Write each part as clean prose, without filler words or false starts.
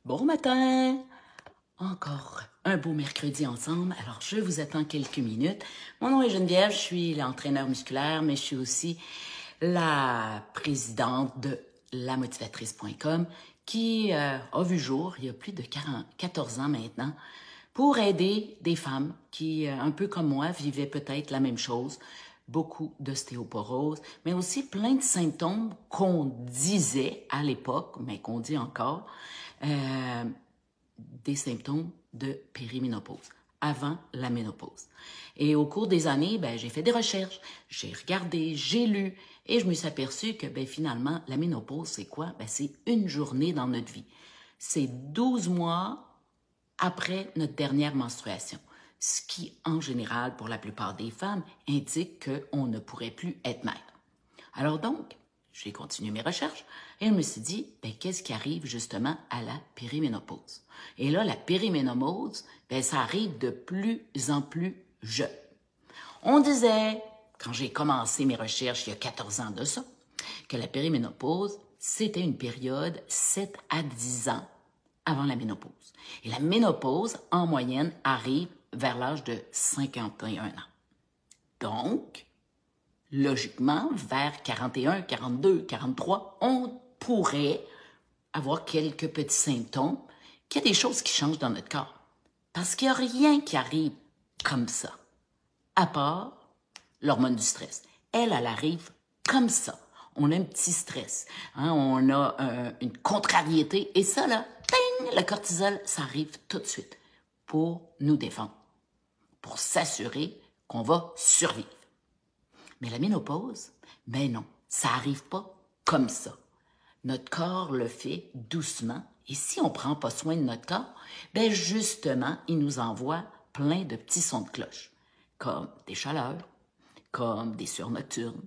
Bon matin! Encore un beau mercredi ensemble. Alors, je vous attends quelques minutes. Mon nom est Geneviève, je suis l'entraîneur musculaire, mais je suis aussi la présidente de lamotivatrice.com qui a vu jour il y a plus de 14 ans maintenant pour aider des femmes qui, un peu comme moi, vivaient peut-être la même chose, beaucoup d'ostéoporose, mais aussi plein de symptômes qu'on disait à l'époque, mais qu'on dit encore, des symptômes de périménopause, avant la ménopause. Et au cours des années, j'ai fait des recherches, j'ai regardé, j'ai lu, et je me suis aperçue que finalement, la ménopause, c'est quoi? C'est une journée dans notre vie. C'est 12 mois après notre dernière menstruation, ce qui, en général, pour la plupart des femmes, indique qu'on ne pourrait plus être mère. Alors donc, j'ai continué mes recherches et je me suis dit, qu'est-ce qui arrive justement à la périménopause? Et là, la périménopause, ça arrive de plus en plus jeune. On disait, quand j'ai commencé mes recherches il y a 14 ans de ça, que la périménopause, c'était une période 7 à 10 ans avant la ménopause. Et la ménopause, en moyenne, arrive vers l'âge de 51 ans. Donc, logiquement, vers 41, 42, 43, on pourrait avoir quelques petits symptômes, qu'il y a des choses qui changent dans notre corps. Parce qu'il n'y a rien qui arrive comme ça, à part l'hormone du stress. Elle arrive comme ça. On a un petit stress, on a une contrariété, et ça, là, ting, le cortisol, ça arrive tout de suite pour nous défendre, pour s'assurer qu'on va survivre. Mais la ménopause, non, ça n'arrive pas comme ça. Notre corps le fait doucement, et si on ne prend pas soin de notre corps, justement, il nous envoie plein de petits sons de cloche, comme des chaleurs, comme des sueurs nocturnes,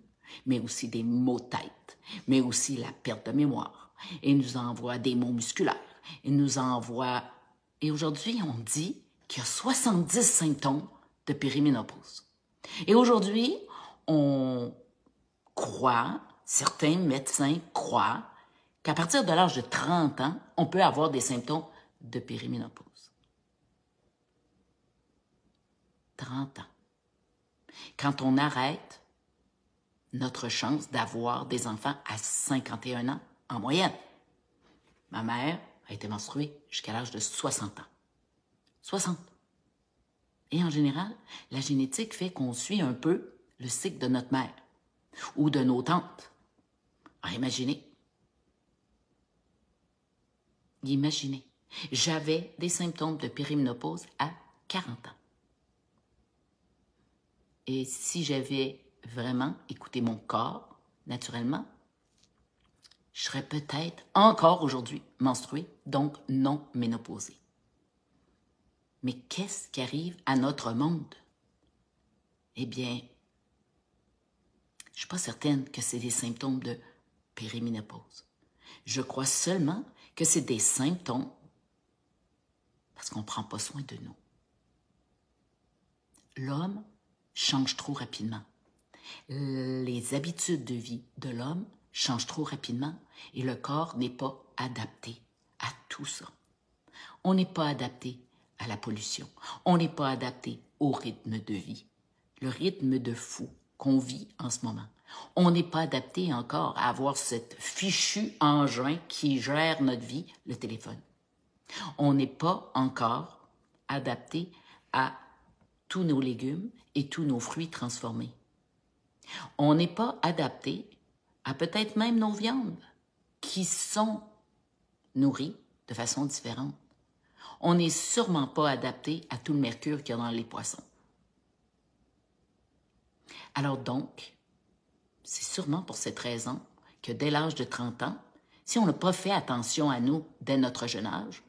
mais aussi des maux de tête, mais aussi la perte de mémoire. Il nous envoie des maux musculaires, il nous envoie... Et aujourd'hui, on dit qu'il y a 70 symptômes de périménopause. Et aujourd'hui, on croit, certains médecins croient, qu'à partir de l'âge de 30 ans, on peut avoir des symptômes de périménopause. 30 ans. Quand on arrête notre chance d'avoir des enfants à 51 ans en moyenne. Ma mère a été menstruée jusqu'à l'âge de 60 ans. 60. Et en général, la génétique fait qu'on suit un peu le cycle de notre mère ou de nos tantes. Alors, imaginez, j'avais des symptômes de périménopause à 40 ans. Et si j'avais vraiment écouté mon corps, naturellement, je serais peut-être encore aujourd'hui menstruée, donc non ménopausée. Mais qu'est-ce qui arrive à notre monde? Eh bien, je ne suis pas certaine que c'est des symptômes de périménopause. Je crois seulement que c'est des symptômes parce qu'on ne prend pas soin de nous. L'homme change trop rapidement. Les habitudes de vie de l'homme changent trop rapidement et le corps n'est pas adapté à tout ça. On n'est pas adapté à la pollution. On n'est pas adapté au rythme de vie, le rythme de fou qu'on vit en ce moment. On n'est pas adapté encore à avoir cette fichu engin qui gère notre vie, le téléphone. On n'est pas encore adapté à tous nos légumes et tous nos fruits transformés. On n'est pas adapté à peut-être même nos viandes qui sont nourries de façon différente. On n'est sûrement pas adapté à tout le mercure qu'il y a dans les poissons. Alors donc, c'est sûrement pour cette raison que dès l'âge de 30 ans, si on n'a pas fait attention à nous dès notre jeune âge,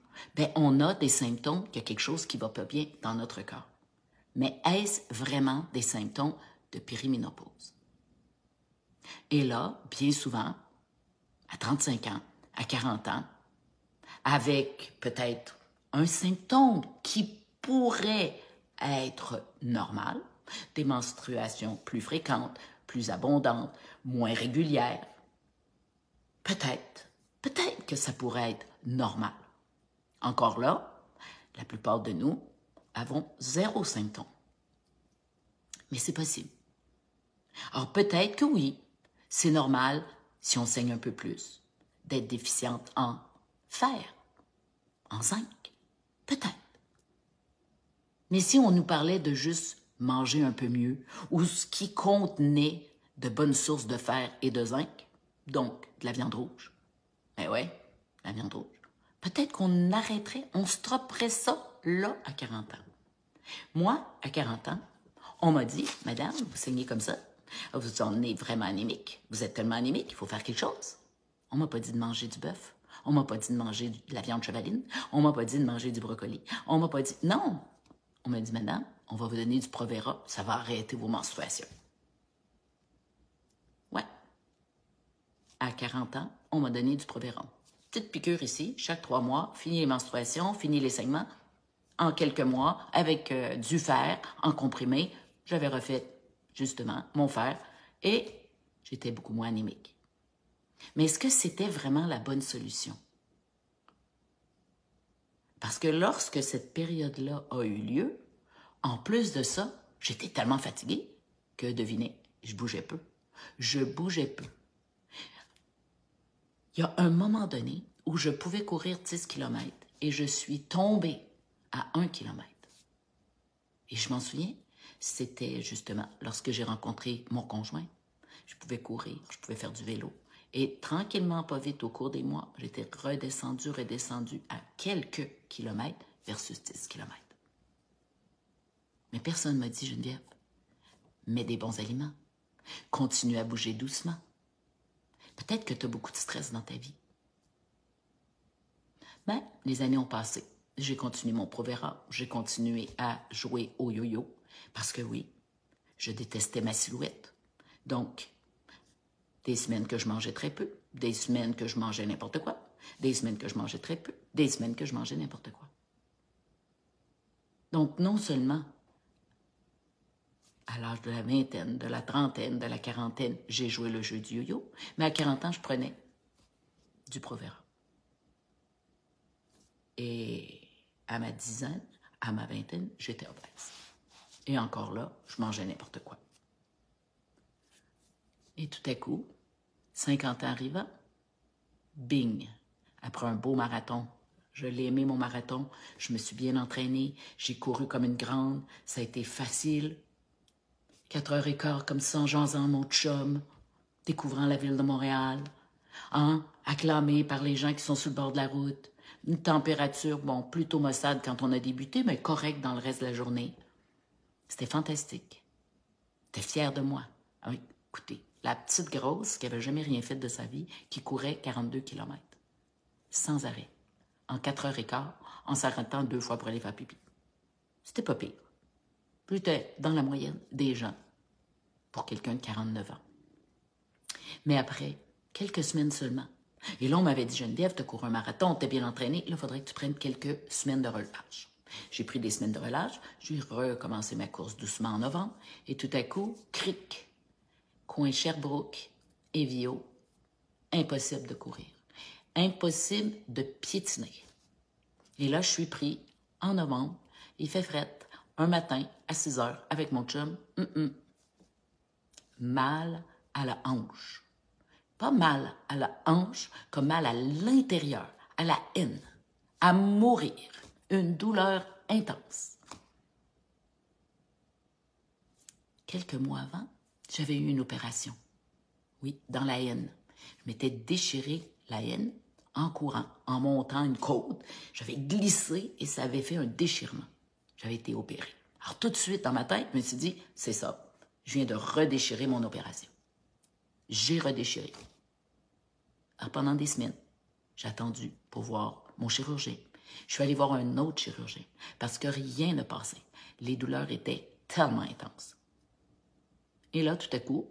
on a des symptômes qu'il y a quelque chose qui ne va pas bien dans notre corps. Mais est-ce vraiment des symptômes de périménopause? Et là, bien souvent, à 35 ans, à 40 ans, avec peut-être un symptôme qui pourrait être normal, des menstruations plus fréquentes, plus abondantes, moins régulières, peut-être que ça pourrait être normal. Encore là, la plupart de nous avons 0 symptômes. Mais c'est possible. Alors peut-être que oui, c'est normal, si on saigne un peu plus, d'être déficiente en fer, en zinc. Peut-être. Mais si on nous parlait de juste manger un peu mieux, ou ce qui contenait de bonnes sources de fer et de zinc, donc de la viande rouge, ben ouais, la viande rouge, peut-être qu'on arrêterait, on stopperait ça là à 40 ans. Moi, à 40 ans, on m'a dit, madame, vous saignez comme ça, vous en êtes vraiment anémique, vous êtes tellement anémique, il faut faire quelque chose. On m'a pas dit de manger du bœuf, on m'a pas dit de manger de la viande chevaline, on m'a pas dit de manger du brocoli, on m'a pas dit, non, on m'a dit, madame, on va vous donner du Provera, ça va arrêter vos menstruations. Ouais. À 40 ans, on m'a donné du Provera. Petite piqûre ici, chaque 3 mois, fini les menstruations, fini les saignements. En quelques mois, avec du fer en comprimé, j'avais refait justement mon fer et j'étais beaucoup moins anémique. Mais est-ce que c'était vraiment la bonne solution? Parce que lorsque cette période-là a eu lieu, en plus de ça, j'étais tellement fatiguée que, devinez, je bougeais peu. Je bougeais peu. Il y a un moment donné où je pouvais courir 10 km et je suis tombée à 1 km. Et je m'en souviens, c'était justement lorsque j'ai rencontré mon conjoint. Je pouvais courir, je pouvais faire du vélo. Et tranquillement, pas vite, au cours des mois, j'étais redescendue à quelques kilomètres versus 10 kilomètres. Mais personne ne m'a dit, Geneviève, mets des bons aliments. Continue à bouger doucement. Peut-être que tu as beaucoup de stress dans ta vie. Mais les années ont passé. J'ai continué mon Provera. J'ai continué à jouer au yo-yo. Parce que oui, je détestais ma silhouette. Donc, des semaines que je mangeais très peu, des semaines que je mangeais n'importe quoi, des semaines que je mangeais très peu, des semaines que je mangeais n'importe quoi. Donc, non seulement à l'âge de la vingtaine, de la trentaine, de la quarantaine, j'ai joué le jeu du yo-yo, mais à 40 ans, je prenais du Provera. Et à ma dizaine, à ma vingtaine, j'étais obèse. Et encore là, je mangeais n'importe quoi. Et tout à coup, 50 ans arrivant, bing! Après un beau marathon, je l'ai aimé mon marathon, je me suis bien entraînée, j'ai couru comme une grande, ça a été facile. 4h15 comme ça, en jasant mon chum, découvrant la ville de Montréal, acclamé par les gens qui sont sur le bord de la route. Une température, bon, plutôt maussade quand on a débuté, mais correcte dans le reste de la journée. C'était fantastique. J'étais fière de moi. Ah oui, écoutez, la petite grosse qui n'avait jamais rien fait de sa vie, qui courait 42 km, sans arrêt, en 4h15, en s'arrêtant 2 fois pour aller faire pipi. C'était pas pire. J'étais dans la moyenne des gens pour quelqu'un de 49 ans. Mais après, quelques semaines seulement, et là, on m'avait dit, Geneviève, tu as couru un marathon, tu es bien entraînée, là, il faudrait que tu prennes quelques semaines de relâche. J'ai pris des semaines de relâche, j'ai recommencé ma course doucement en novembre, et tout à coup, cric, coin Sherbrooke, Évio, impossible de courir, impossible de piétiner. Et là, je suis pris en novembre, il fait fret, un matin à 6 heures avec mon chum, mal à la hanche. Pas mal à la hanche, comme mal à l'intérieur, à la haine, à mourir, une douleur intense. Quelques mois avant, j'avais eu une opération. Oui, dans la haine. Je m'étais déchiré la haine en courant, en montant une côte. J'avais glissé et ça avait fait un déchirement. J'avais été opérée. Alors tout de suite, dans ma tête, je me suis dit, c'est ça. Je viens de redéchirer mon opération. J'ai redéchiré. Alors, pendant des semaines, j'ai attendu pour voir mon chirurgien. Je suis allée voir un autre chirurgien parce que rien ne passait. Les douleurs étaient tellement intenses. Et là, tout à coup,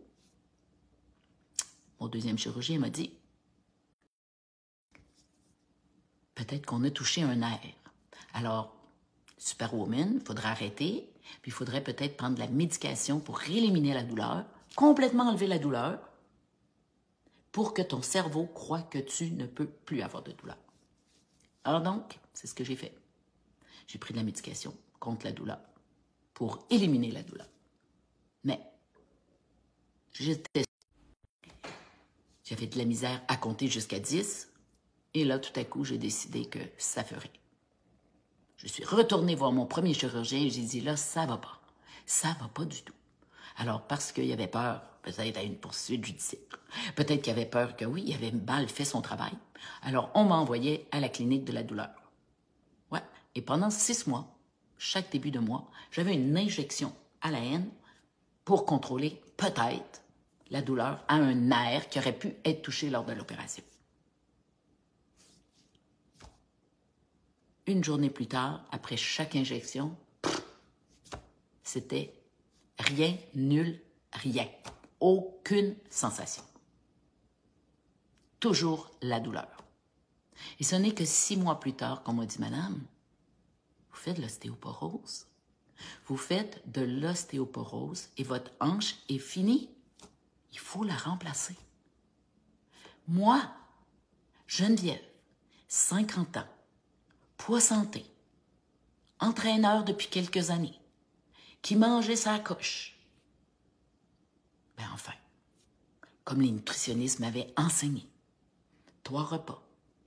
mon deuxième chirurgien m'a dit, peut-être qu'on a touché un nerf. Alors, Superwoman, il faudrait arrêter, puis il faudrait peut-être prendre de la médication pour éliminer la douleur, complètement enlever la douleur, pour que ton cerveau croie que tu ne peux plus avoir de douleur. Alors donc, c'est ce que j'ai fait. J'ai pris de la médication contre la douleur pour éliminer la douleur. Mais j'avais de la misère à compter jusqu'à 10. Et là, tout à coup, j'ai décidé que ça ferait. Je suis retournée voir mon premier chirurgien et j'ai dit, là, ça va pas. Ça va pas du tout. Alors, parce qu'il avait peur, peut-être à une poursuite judiciaire, peut-être qu'il avait peur que oui, il avait mal fait son travail. Alors, on m'a envoyé à la clinique de la douleur. Ouais. Et pendant 6 mois, chaque début de mois, j'avais une injection à la haine pour contrôler, peut-être, la douleur à un nerf qui aurait pu être touché lors de l'opération. Une journée plus tard, après chaque injection, c'était rien, nul, rien. Aucune sensation. Toujours la douleur. Et ce n'est que 6 mois plus tard qu'on m'a dit, Madame, vous faites de l'ostéoporose. Vous faites de l'ostéoporose et votre hanche est finie. Il faut la remplacer. Moi, Geneviève, 50 ans, poids santé, entraîneur depuis quelques années, qui mangeait sa coche. Ben enfin, comme les nutritionnistes m'avaient enseigné, 3 repas,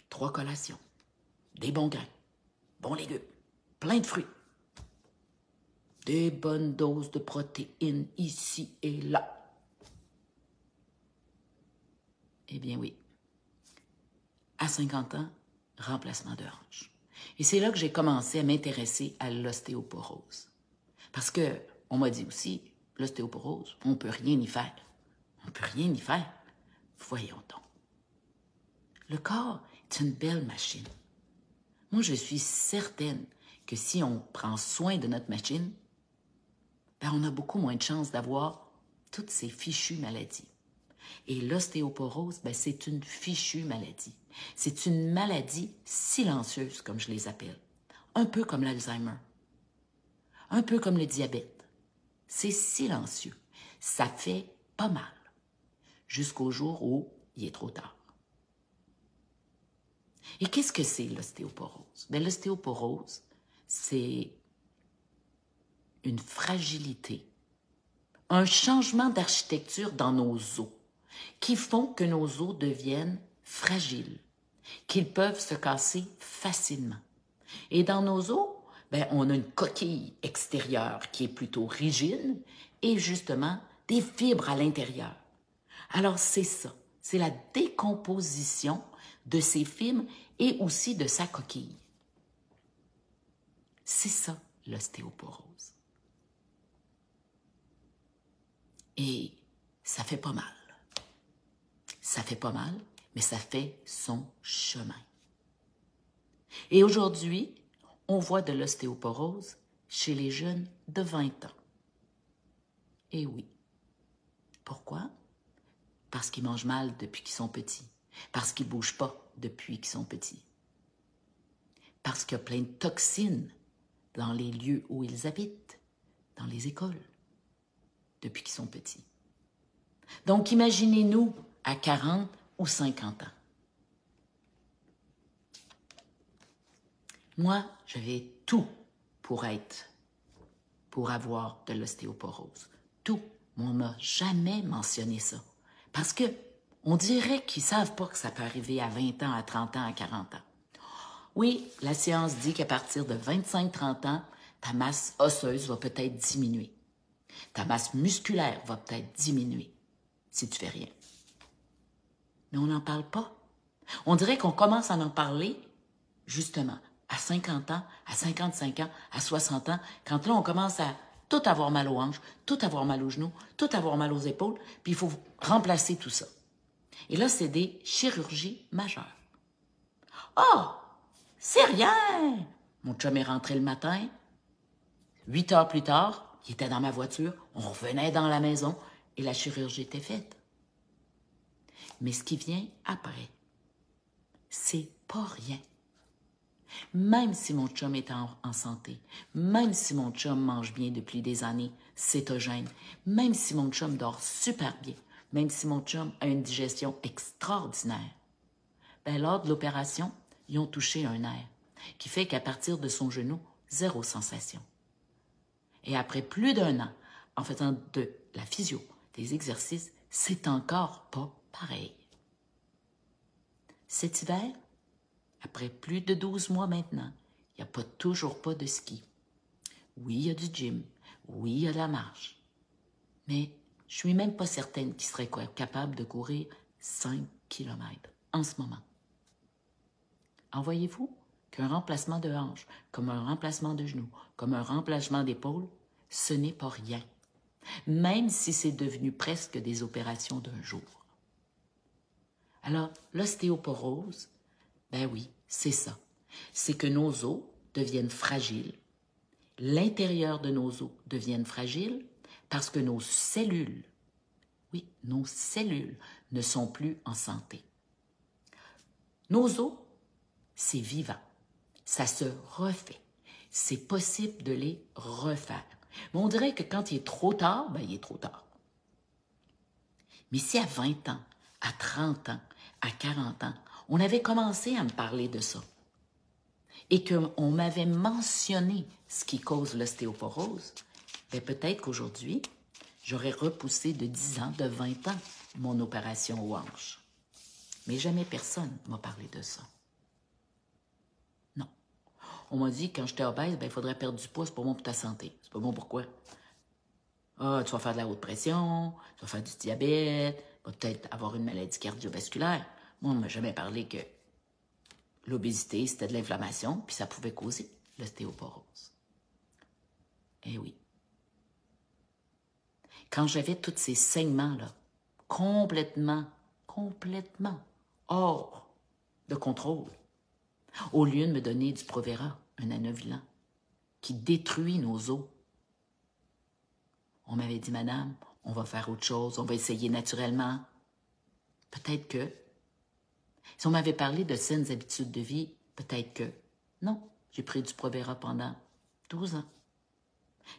3 collations, des bons grains, bons légumes, plein de fruits, des bonnes doses de protéines ici et là. Eh bien oui, à 50 ans, remplacement de hanche. Et c'est là que j'ai commencé à m'intéresser à l'ostéoporose. Parce que on m'a dit aussi, l'ostéoporose, on ne peut rien y faire. On ne peut rien y faire. Voyons donc. Le corps est une belle machine. Moi, je suis certaine que si on prend soin de notre machine, ben, on a beaucoup moins de chances d'avoir toutes ces fichues maladies. Et l'ostéoporose, ben, c'est une fichue maladie. C'est une maladie silencieuse, comme je les appelle. Un peu comme l'Alzheimer. Un peu comme le diabète. C'est silencieux. Ça fait pas mal. Jusqu'au jour où il est trop tard. Et qu'est-ce que c'est l'ostéoporose? Bien, l'ostéoporose, c'est une fragilité, un changement d'architecture dans nos os qui font que nos os deviennent fragiles, qu'ils peuvent se casser facilement. Et dans nos os, bien, on a une coquille extérieure qui est plutôt rigide et justement des fibres à l'intérieur. Alors c'est ça, c'est la décomposition de ces fibres et aussi de sa coquille. C'est ça l'ostéoporose. Et ça fait pas mal. Ça fait pas mal, mais ça fait son chemin. Et aujourd'hui, on voit de l'ostéoporose chez les jeunes de 20 ans. Et oui. Pourquoi? Parce qu'ils mangent mal depuis qu'ils sont petits. Parce qu'ils ne bougent pas depuis qu'ils sont petits. Parce qu'il y a plein de toxines dans les lieux où ils habitent, dans les écoles, depuis qu'ils sont petits. Donc, imaginez-nous à 40 ou 50 ans. Moi, j'avais tout pour avoir de l'ostéoporose. Tout. Mais on n'a jamais mentionné ça. Parce que on dirait qu'ils ne savent pas que ça peut arriver à 20 ans, à 30 ans, à 40 ans. Oui, la science dit qu'à partir de 25-30 ans, ta masse osseuse va peut-être diminuer. Ta masse musculaire va peut-être diminuer si tu fais rien. Mais on n'en parle pas. On dirait qu'on commence à en parler, justement, à 50 ans, à 55 ans, à 60 ans, quand là, on commence à tout avoir mal aux hanches, tout avoir mal aux genoux, tout avoir mal aux épaules, puis il faut remplacer tout ça. Et là, c'est des chirurgies majeures. Oh, c'est rien! Mon chum est rentré le matin. 8 heures plus tard, il était dans ma voiture, on revenait dans la maison et la chirurgie était faite. Mais ce qui vient après, c'est pas rien. Même si mon chum est en santé, même si mon chum mange bien depuis des années, cétogène, même si mon chum dort super bien, même si mon chum a une digestion extraordinaire, ben lors de l'opération, ils ont touché un nerf qui fait qu'à partir de son genou, zéro sensation. Et après plus d'un an, en faisant de la physio, des exercices, c'est encore pas pareil. Cet hiver, après plus de 12 mois maintenant, il n'y a toujours pas de ski. Oui, il y a du gym. Oui, il y a de la marche. Mais je suis même pas certaine qu'il serait capable de courir 5 kilomètres en ce moment. En voyez-vous qu'un remplacement de hanche, comme un remplacement de genou, comme un remplacement d'épaule, ce n'est pas rien. Même si c'est devenu presque des opérations d'un jour. Alors, l'ostéoporose, ben oui, c'est ça. C'est que nos os deviennent fragiles. L'intérieur de nos os deviennent fragiles parce que nos cellules, oui, nos cellules ne sont plus en santé. Nos os, c'est vivant. Ça se refait. C'est possible de les refaire. Mais on dirait que quand il est trop tard, ben il est trop tard. Mais si à 20 ans, à 30 ans, à 40 ans, on avait commencé à me parler de ça et qu'on m'avait mentionné ce qui cause l'ostéoporose, bien peut-être qu'aujourd'hui, j'aurais repoussé de 10 ans, de 20 ans, mon opération aux hanches. Mais jamais personne m'a parlé de ça. Non. On m'a dit que quand j'étais obèse, ben, il faudrait perdre du poids, c'est pas bon pour ta santé. C'est pas bon pourquoi? Ah, tu vas faire de la haute pression, tu vas faire du diabète, tu vas peut-être avoir une maladie cardiovasculaire. Moi, on ne m'a jamais parlé que l'obésité, c'était de l'inflammation, puis ça pouvait causer l'ostéoporose. Eh oui. Quand j'avais tous ces saignements-là, complètement hors de contrôle, au lieu de me donner du Provera, un anovulant, qui détruit nos os, on m'avait dit, madame, on va faire autre chose, on va essayer naturellement. Peut-être que, si on m'avait parlé de saines habitudes de vie, peut-être que, non, j'ai pris du Provera pendant 12 ans.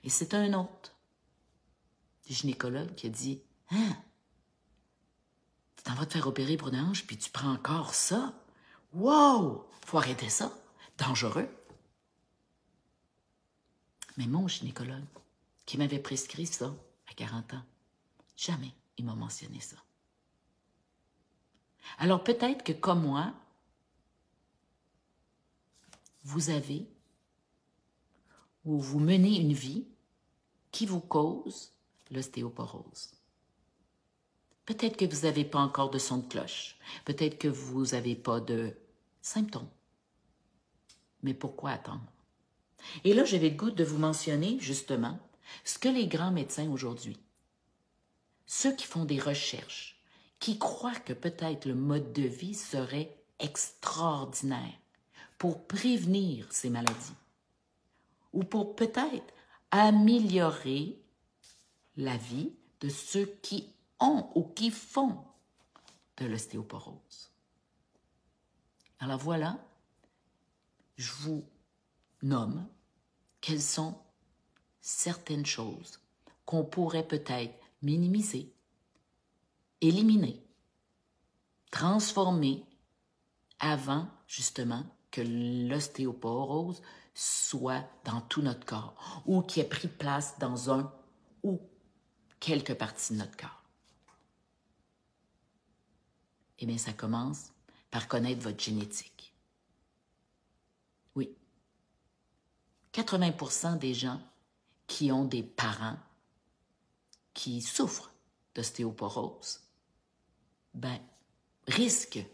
Et c'est un autre gynécologue qui a dit, « Hein, tu t'en vas te faire opérer pour une hanche, puis tu prends encore ça? Wow! Faut arrêter ça. Dangereux. » Mais mon gynécologue, qui m'avait prescrit ça à 40 ans, jamais il m'a mentionné ça. Alors peut-être que comme moi, vous avez ou vous menez une vie qui vous cause l'ostéoporose. Peut-être que vous n'avez pas encore de son de cloche. Peut-être que vous n'avez pas de symptômes. Mais pourquoi attendre? Et là, j'avais le goût de vous mentionner, justement, ce que les grands médecins aujourd'hui, ceux qui font des recherches, qui croient que peut-être le mode de vie serait extraordinaire pour prévenir ces maladies ou pour peut-être améliorer la vie de ceux qui ont ou qui font de l'ostéoporose. Alors voilà, je vous nomme quelles sont certaines choses qu'on pourrait peut-être minimiser, éliminer, transformer avant justement que l'ostéoporose soit dans tout notre corps ou qui ait pris place dans un ou quelques parties de notre corps. Eh bien, ça commence par connaître votre génétique. Oui. 80% des gens qui ont des parents qui souffrent d'ostéoporose, ben, risquent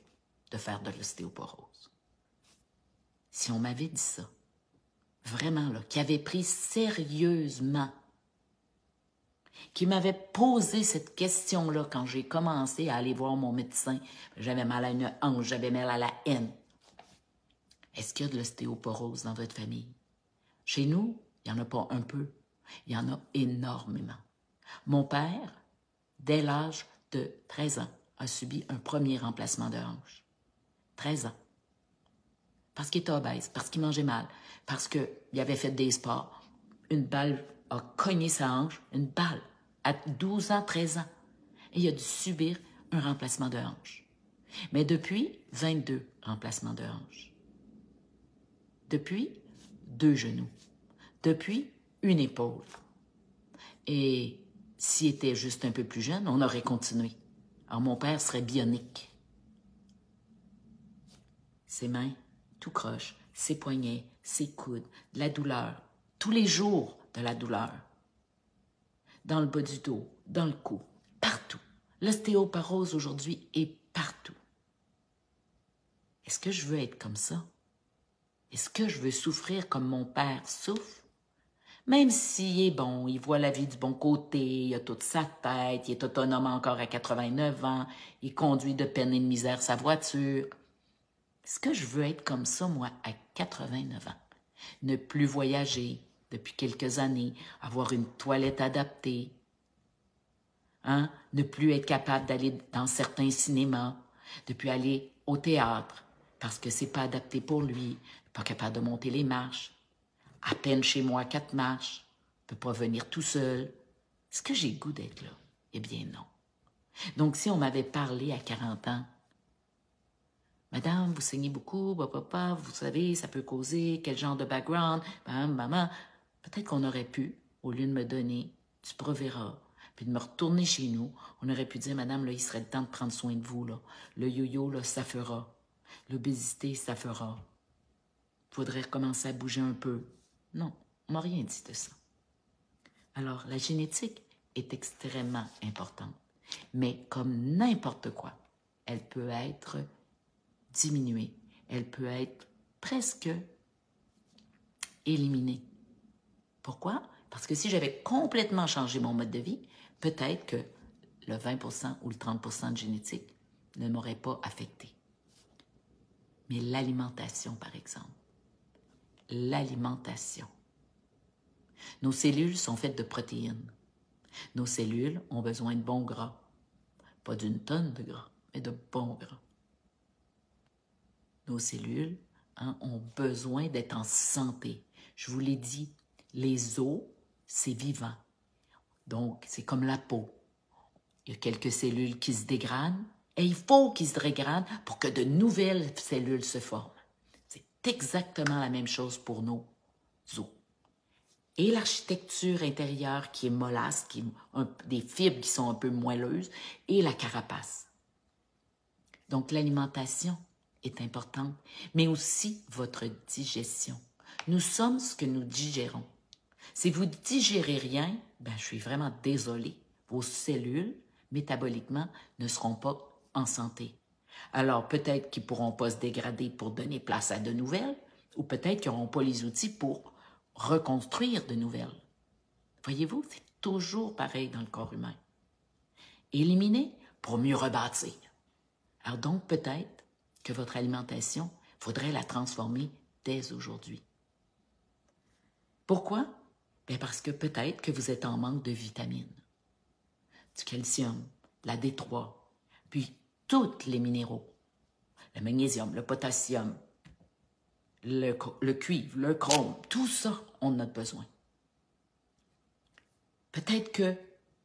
de faire de l'ostéoporose. Si on m'avait dit ça, vraiment, là, qui avait pris sérieusement, qui m'avait posé cette question-là quand j'ai commencé à aller voir mon médecin, j'avais mal à une hanche, j'avais mal à la haine. Est-ce qu'il y a de l'ostéoporose dans votre famille? Chez nous, il n'y en a pas un peu, il y en a énormément. Mon père, dès l'âge de 13 ans, a subi un premier remplacement de hanche. 13 ans. Parce qu'il était obèse, parce qu'il mangeait mal, parce qu'il avait fait des sports. Une balle a cogné sa hanche, une balle, à 12 ans, 13 ans. Et il a dû subir un remplacement de hanche. Mais depuis, 22 remplacements de hanche. depuis 2 genoux, depuis une épaule. Et s'il était juste un peu plus jeune, on aurait continué. Alors mon père serait bionique. Ses mains, tout croche, ses poignets, ses coudes, de la douleur, tous les jours de la douleur. Dans le bas du dos, dans le cou, partout. L'ostéoporose aujourd'hui est partout. Est-ce que je veux être comme ça? Est-ce que je veux souffrir comme mon père souffre? Même s'il est bon, il voit la vie du bon côté, il a toute sa tête, il est autonome encore à 89 ans, il conduit de peine et de misère sa voiture. Est-ce que je veux être comme ça, moi, à 89 ans? Ne plus voyager depuis quelques années, avoir une toilette adaptée, hein? Ne plus être capable d'aller dans certains cinémas, de plus aller au théâtre parce que c'est pas adapté pour lui, pas capable de monter les marches, à peine chez moi 4 marches, peut pas venir tout seul. Est-ce que j'ai le goût d'être là? Eh bien non. Donc si on m'avait parlé à 40 ans, Madame, vous saignez beaucoup, papa, vous savez, ça peut causer quel genre de background, maman, peut-être qu'on aurait pu, au lieu de me donner du Provera, puis de me retourner chez nous, on aurait pu dire, Madame, là, il serait le temps de prendre soin de vous, là. Le yo-yo, là, ça fera. L'obésité, ça fera. Il faudrait recommencer à bouger un peu. Non, on m'a rien dit de ça. Alors, la génétique est extrêmement importante, mais comme n'importe quoi, elle peut être diminuée, elle peut être presque éliminée. Pourquoi? Parce que si j'avais complètement changé mon mode de vie, peut-être que le 20% ou le 30% de génétique ne m'aurait pas affecté. Mais l'alimentation, par exemple, l'alimentation. Nos cellules sont faites de protéines. Nos cellules ont besoin de bons gras. Pas d'une tonne de gras, mais de bons gras. Nos cellules ont besoin d'être en santé. Je vous l'ai dit, les os, c'est vivant. Donc, c'est comme la peau. Il y a quelques cellules qui se dégradent et il faut qu'ils se dégradent pour que de nouvelles cellules se forment. C'est exactement la même chose pour nos os. Et l'architecture intérieure qui est mollasse, qui est des fibres qui sont un peu moelleuses, et la carapace. Donc, l'alimentation est importante, mais aussi votre digestion. Nous sommes ce que nous digérons. Si vous ne digérez rien, ben, je suis vraiment désolée. Vos cellules, métaboliquement, ne seront pas en santé. Alors, peut-être qu'ils ne pourront pas se dégrader pour donner place à de nouvelles, ou peut-être qu'ils n'auront pas les outils pour reconstruire de nouvelles. Voyez-vous, c'est toujours pareil dans le corps humain. Éliminer pour mieux rebâtir. Alors donc, peut-être que votre alimentation, il faudrait la transformer dès aujourd'hui. Pourquoi? Bien parce que peut-être que vous êtes en manque de vitamines, du calcium, la D3, puis tous les minéraux, le magnésium, le potassium, le cuivre, le chrome, tout ça, on en a besoin. Peut-être que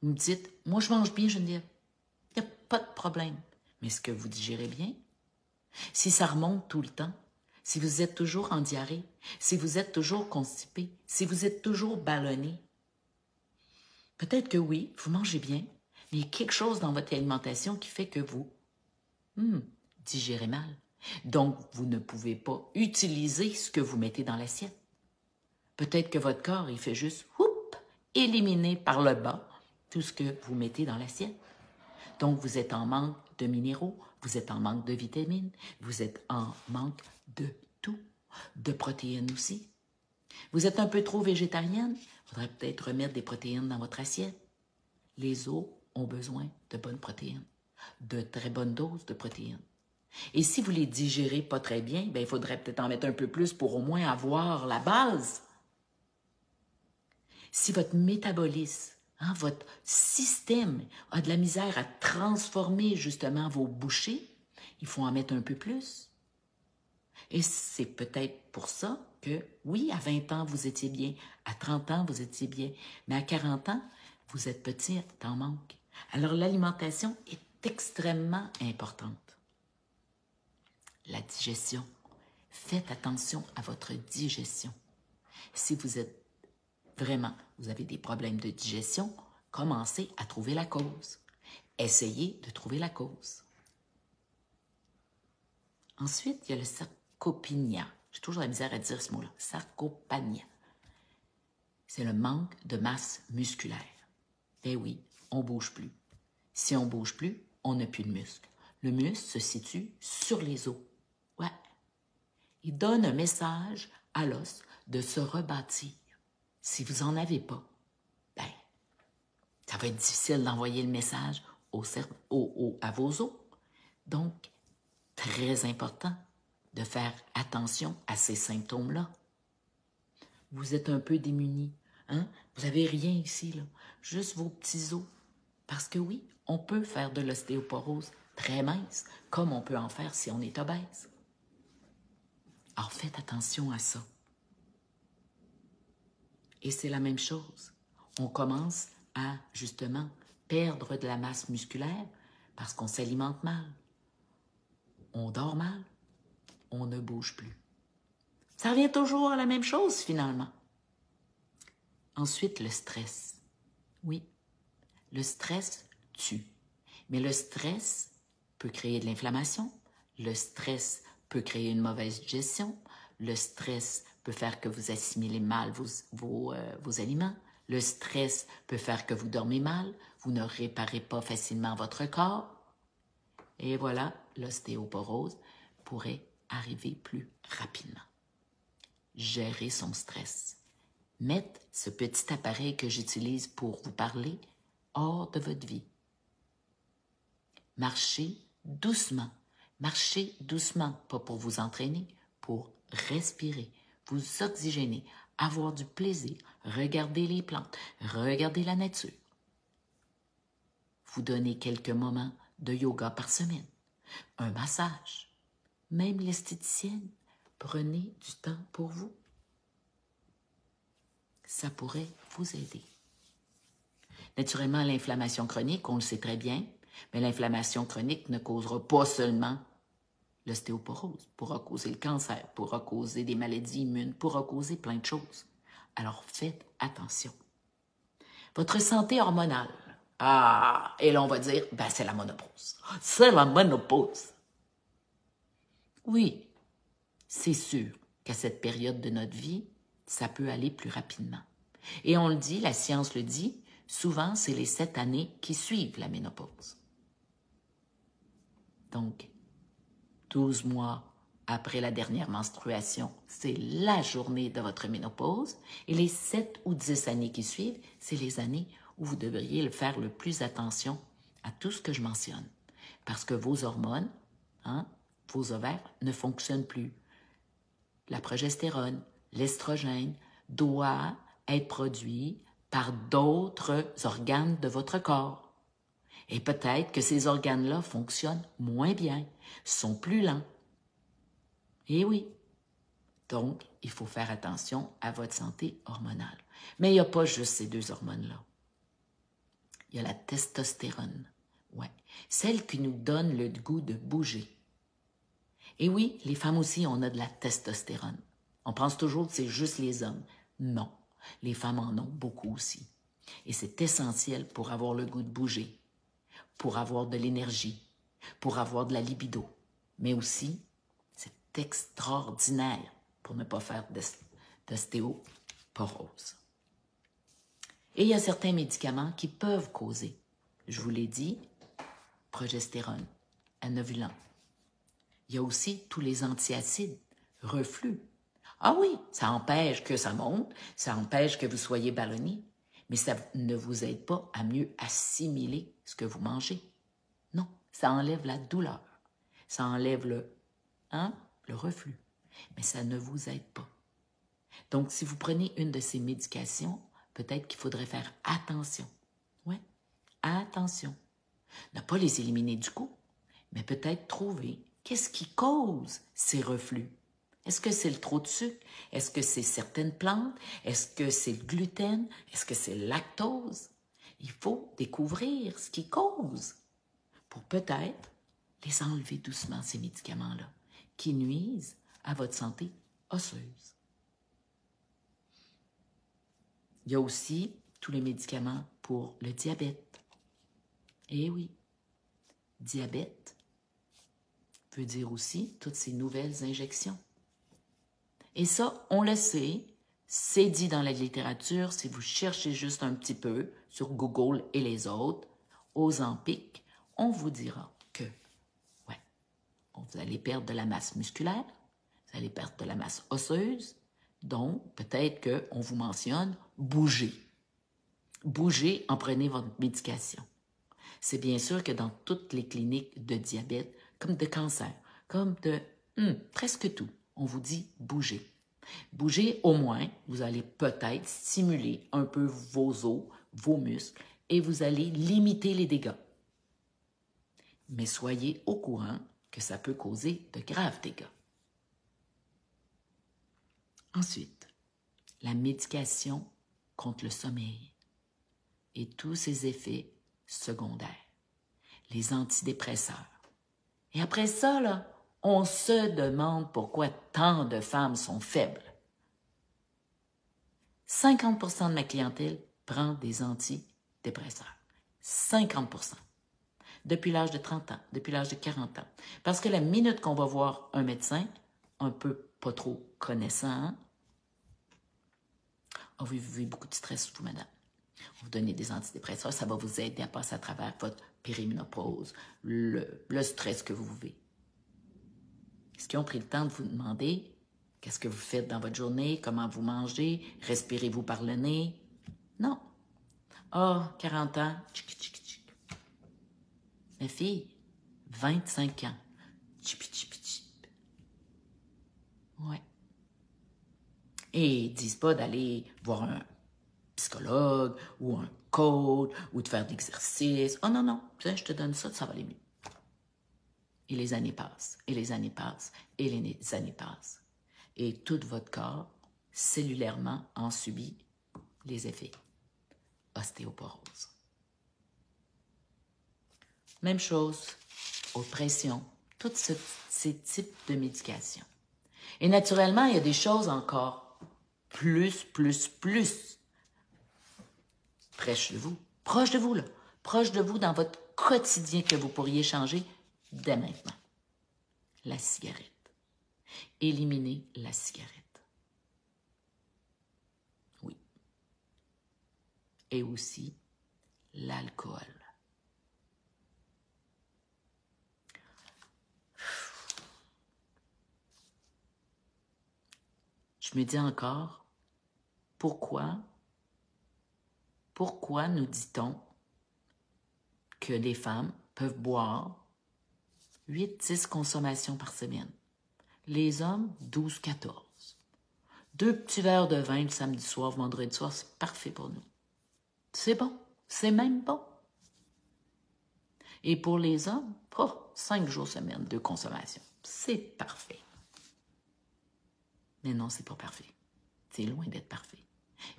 vous me dites, moi je mange bien, Geneviève, il n'y a pas de problème. Mais est-ce que vous digérez bien? Si ça remonte tout le temps, si vous êtes toujours en diarrhée, si vous êtes toujours constipé, si vous êtes toujours ballonné, peut-être que oui, vous mangez bien, mais il y a quelque chose dans votre alimentation qui fait que vous digérez mal. Donc, vous ne pouvez pas utiliser ce que vous mettez dans l'assiette. Peut-être que votre corps, il fait juste éliminer par le bas tout ce que vous mettez dans l'assiette. Donc, vous êtes en manque de minéraux, vous êtes en manque de vitamines, vous êtes en manque de tout, de protéines aussi. Vous êtes un peu trop végétarienne, il faudrait peut-être remettre des protéines dans votre assiette. Les os ont besoin de bonnes protéines, de très bonnes doses de protéines. Et si vous les digérez pas très bien, bien, il faudrait peut-être en mettre un peu plus pour au moins avoir la base. Si votre métabolisme, votre système a de la misère à transformer justement vos bouchées, il faut en mettre un peu plus. Et c'est peut-être pour ça que, oui, à 20 ans, vous étiez bien, à 30 ans, vous étiez bien, mais à 40 ans, vous êtes petit, en manque. Alors, l'alimentation est extrêmement importante. La digestion Faites attention à votre digestion. Si vous êtes vous avez des problèmes de digestion, commencez à trouver la cause. Essayez de trouver la cause. Ensuite, il y a le sarcopenia. J'ai toujours la misère à dire ce mot-là. Sarcopenia. C'est le manque de masse musculaire. Ben oui, on ne bouge plus. Si on ne bouge plus, on n'a plus de muscle. Le muscle se situe sur les os. Ouais. Il donne un message à l'os de se rebâtir. Si vous n'en avez pas, ben, ça va être difficile d'envoyer le message à vos os. Donc, très important de faire attention à ces symptômes-là. Vous êtes un peu démunis, hein? Vous n'avez rien ici, là, juste vos petits os. Parce que oui, on peut faire de l'ostéoporose très mince, comme on peut en faire si on est obèse. Alors, faites attention à ça. Et c'est la même chose. On commence à, justement, perdre de la masse musculaire parce qu'on s'alimente mal. On dort mal. On ne bouge plus. Ça revient toujours à la même chose, finalement. Ensuite, le stress. Oui, le stress tue. Mais le stress peut créer de l'inflammation. Le stress peut créer une mauvaise digestion. Le stress peut faire que vous assimilez mal vos aliments. Le stress peut faire que vous dormez mal. Vous ne réparez pas facilement votre corps. Et voilà, l'ostéoporose pourrait arriver plus rapidement. Gérer son stress. Mettre ce petit appareil que j'utilise pour vous parler hors de votre vie. Marchez doucement. Marchez doucement, pas pour vous entraîner, pour respirer, vous oxygéner, avoir du plaisir, regarder les plantes, regarder la nature. Vous donnez quelques moments de yoga par semaine, un massage, même l'esthéticienne, prenez du temps pour vous. Ça pourrait vous aider. Naturellement, l'inflammation chronique, on le sait très bien, mais l'inflammation chronique ne causera pas seulement l'ostéoporose, pourra causer le cancer, pourra causer des maladies immunes, pourra causer plein de choses. Alors faites attention. Votre santé hormonale. Ah, et là on va dire, ben c'est la ménopause. C'est la ménopause. Oui, c'est sûr qu'à cette période de notre vie, ça peut aller plus rapidement. Et on le dit, la science le dit, souvent c'est les 7 années qui suivent la ménopause. Donc, 12 mois après la dernière menstruation, c'est la journée de votre ménopause. Et les 7 ou 10 années qui suivent, c'est les années où vous devriez faire le plus attention à tout ce que je mentionne. Parce que vos hormones, vos ovaires ne fonctionnent plus. La progestérone, l'estrogène doit être produit par d'autres organes de votre corps. Et peut-être que ces organes-là fonctionnent moins bien, sont plus lents. Et oui. Donc, il faut faire attention à votre santé hormonale. Mais il n'y a pas juste ces deux hormones-là. Il y a la testostérone, ouais, celle qui nous donne le goût de bouger. Et oui, les femmes aussi, on a de la testostérone. On pense toujours que c'est juste les hommes. Non, les femmes en ont beaucoup aussi. Et c'est essentiel pour avoir le goût de bouger, pour avoir de l'énergie, pour avoir de la libido. Mais aussi, c'est extraordinaire pour ne pas faire d'ostéoporose. Et il y a certains médicaments qui peuvent causer, je vous l'ai dit, progestérone, anovulant. Il y a aussi tous les antiacides, reflux. Ah oui, ça empêche que ça monte, ça empêche que vous soyez ballonné, mais ça ne vous aide pas à mieux assimiler ce que vous mangez. Non, ça enlève la douleur, ça enlève le reflux, mais ça ne vous aide pas. Donc, si vous prenez une de ces médications, peut-être qu'il faudrait faire attention. Oui, attention. Ne pas les éliminer du coup, mais peut-être trouver qu'est-ce qui cause ces reflux. Est-ce que c'est le trop de sucre? Est-ce que c'est certaines plantes? Est-ce que c'est le gluten? Est-ce que c'est le lactose? Il faut découvrir ce qui cause pour peut-être les enlever doucement, ces médicaments-là, qui nuisent à votre santé osseuse. Il y a aussi tous les médicaments pour le diabète. Eh oui, diabète veut dire aussi toutes ces nouvelles injections. Et ça, on le sait, c'est dit dans la littérature, si vous cherchez juste un petit peu sur Google et les autres, Ozempic, on vous dira que, ouais, vous allez perdre de la masse musculaire, vous allez perdre de la masse osseuse, donc peut-être qu'on vous mentionne bouger. Bougez en prenez votre médication. C'est bien sûr que dans toutes les cliniques de diabète, comme de cancer, comme de presque tout, on vous dit bougez. Bougez au moins, vous allez peut-être stimuler un peu vos os, vos muscles, et vous allez limiter les dégâts. Mais soyez au courant que ça peut causer de graves dégâts. Ensuite, la médication contre le sommeil et tous ses effets secondaires, les antidépresseurs. Et après ça, là, on se demande pourquoi tant de femmes sont faibles. 50% de ma clientèle prend des antidépresseurs. 50%. Depuis l'âge de 30 ans, depuis l'âge de 40 ans. Parce que la minute qu'on va voir un médecin, un peu pas trop connaissant, vous vivez beaucoup de stress, vous, madame. Vous donnez des antidépresseurs, ça va vous aider à passer à travers votre périménopause, le stress que vous vivez. Est-ce qu'ils ont pris le temps de vous demander qu'est-ce que vous faites dans votre journée, comment vous mangez, respirez-vous par le nez? Non. Ah, 40 ans, tchic, tchic, tchic. Ma fille, 25 ans, tchip, tchip, tchip. Ouais. Et ils disent pas d'aller voir un psychologue ou un coach ou de faire de l'exercice. Oh non, non, je te donne ça, ça va aller mieux. Et les années passent, et les années passent, et les années passent. Et tout votre corps, cellulairement, en subit les effets. Ostéoporose. Même chose, haute pression, tous ces types de médications. Et naturellement, il y a des choses encore plus proche de vous, là, proche de vous dans votre quotidien que vous pourriez changer dès maintenant. La cigarette. Éliminez la cigarette. Oui. Et aussi l'alcool. Je me dis encore, pourquoi nous dit-on que les femmes peuvent boire 8-10 consommations par semaine? Les hommes, 12-14. 2 petits verres de vin le samedi soir, vendredi soir, c'est parfait pour nous. C'est bon, c'est même bon. Et pour les hommes, 5 jours semaine de consommation. C'est parfait. Mais non, c'est pas parfait. C'est loin d'être parfait.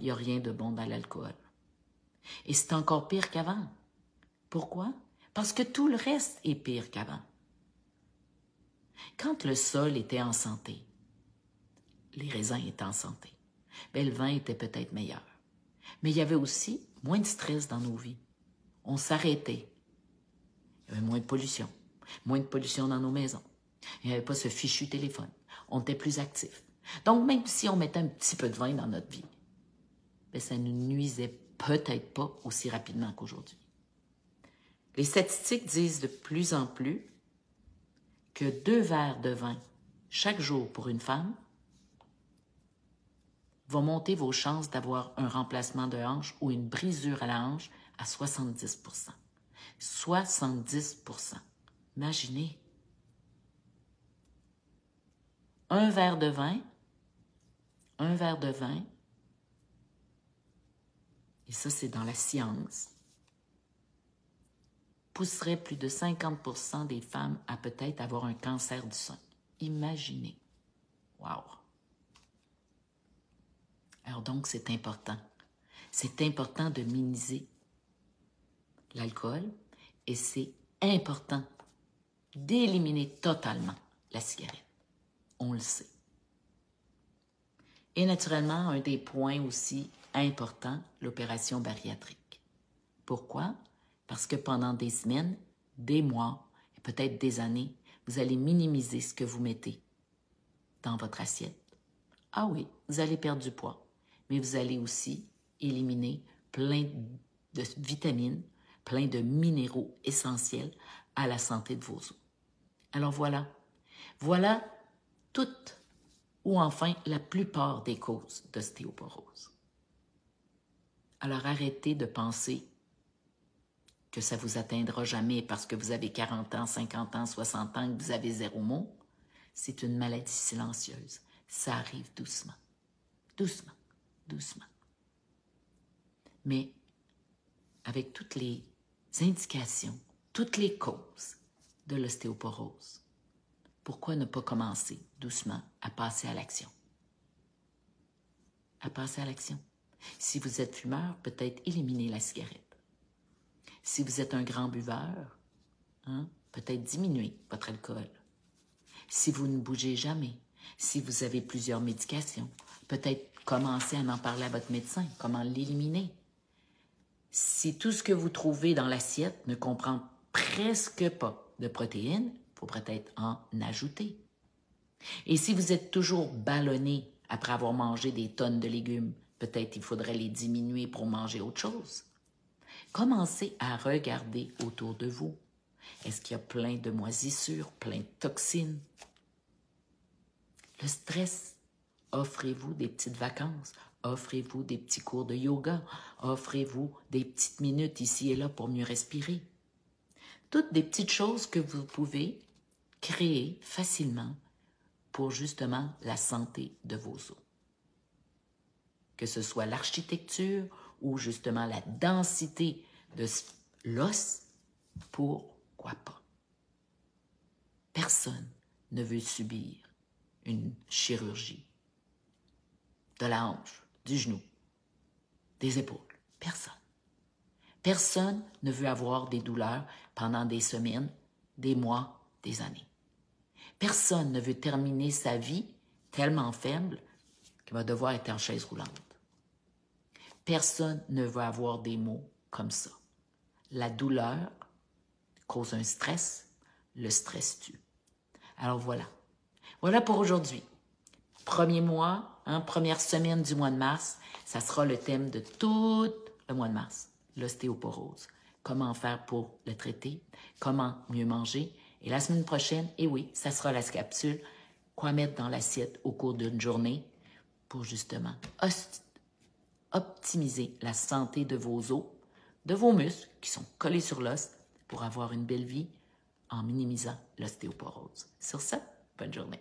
Il n'y a rien de bon dans l'alcool. Et c'est encore pire qu'avant. Pourquoi? Parce que tout le reste est pire qu'avant. Quand le sol était en santé, les raisins étaient en santé, le vin était peut-être meilleur. Mais il y avait aussi moins de stress dans nos vies. On s'arrêtait. Il y avait moins de pollution dans nos maisons. Il n'y avait pas ce fichu téléphone. On était plus actifs. Donc, même si on mettait un petit peu de vin dans notre vie, ça ne nous nuisait peut-être pas aussi rapidement qu'aujourd'hui. Les statistiques disent de plus en plus que 2 verres de vin chaque jour pour une femme va monter vos chances d'avoir un remplacement de hanche ou une brisure à la hanche à 70 %. 70 %. Imaginez. Un verre de vin, et ça c'est dans la science, pousserait plus de 50 % des femmes à peut-être avoir un cancer du sein. Imaginez. Wow! Alors donc, c'est important. C'est important de minimiser l'alcool et c'est important d'éliminer totalement la cigarette. On le sait. Et naturellement, un des points aussi importants, l'opération bariatrique. Pourquoi? Parce que pendant des semaines, des mois, et peut-être des années, vous allez minimiser ce que vous mettez dans votre assiette. Ah oui, vous allez perdre du poids, mais vous allez aussi éliminer plein de vitamines, plein de minéraux essentiels à la santé de vos os. Alors voilà, voilà toutes ou enfin la plupart des causes d'ostéoporose. Alors arrêtez de penser que ça ne vous atteindra jamais parce que vous avez 40 ans, 50 ans, 60 ans, que vous avez 0 mot. C'est une maladie silencieuse. Ça arrive doucement, doucement, doucement. Mais avec toutes les indications, toutes les causes de l'ostéoporose, pourquoi ne pas commencer doucement à passer à l'action? À passer à l'action. Si vous êtes fumeur, peut-être éliminer la cigarette. Si vous êtes un grand buveur, peut-être diminuer votre alcool. Si vous ne bougez jamais, si vous avez plusieurs médications, peut-être commencer à en parler à votre médecin, comment l'éliminer. Si tout ce que vous trouvez dans l'assiette ne comprend presque pas de protéines, il faut peut-être en ajouter. Et si vous êtes toujours ballonné après avoir mangé des tonnes de légumes, peut-être il faudrait les diminuer pour manger autre chose. Commencez à regarder autour de vous. Est-ce qu'il y a plein de moisissures, plein de toxines? Le stress, offrez-vous des petites vacances, offrez-vous des petits cours de yoga, offrez-vous des petites minutes ici et là pour mieux respirer. Toutes des petites choses que vous pouvez créer facilement pour justement la santé de vos os. Que ce soit l'architecture ou justement la densité de l'os, pourquoi pas? Personne ne veut subir une chirurgie de la hanche, du genou, des épaules. Personne. Personne ne veut avoir des douleurs pendant des semaines, des mois, des années. Personne ne veut terminer sa vie tellement faible qu'il va devoir être en chaise roulante. Personne ne veut avoir des maux comme ça. La douleur cause un stress, le stress tue. Alors voilà. Voilà pour aujourd'hui. Premier mois, première semaine du mois de mars, ça sera le thème de tout le mois de mars, l'ostéoporose. Comment faire pour le traiter, comment mieux manger. Et la semaine prochaine, et oui, ça sera la capsule, quoi mettre dans l'assiette au cours d'une journée pour justement optimiser la santé de vos os, de vos muscles qui sont collés sur l'os pour avoir une belle vie en minimisant l'ostéoporose. Sur ça, bonne journée.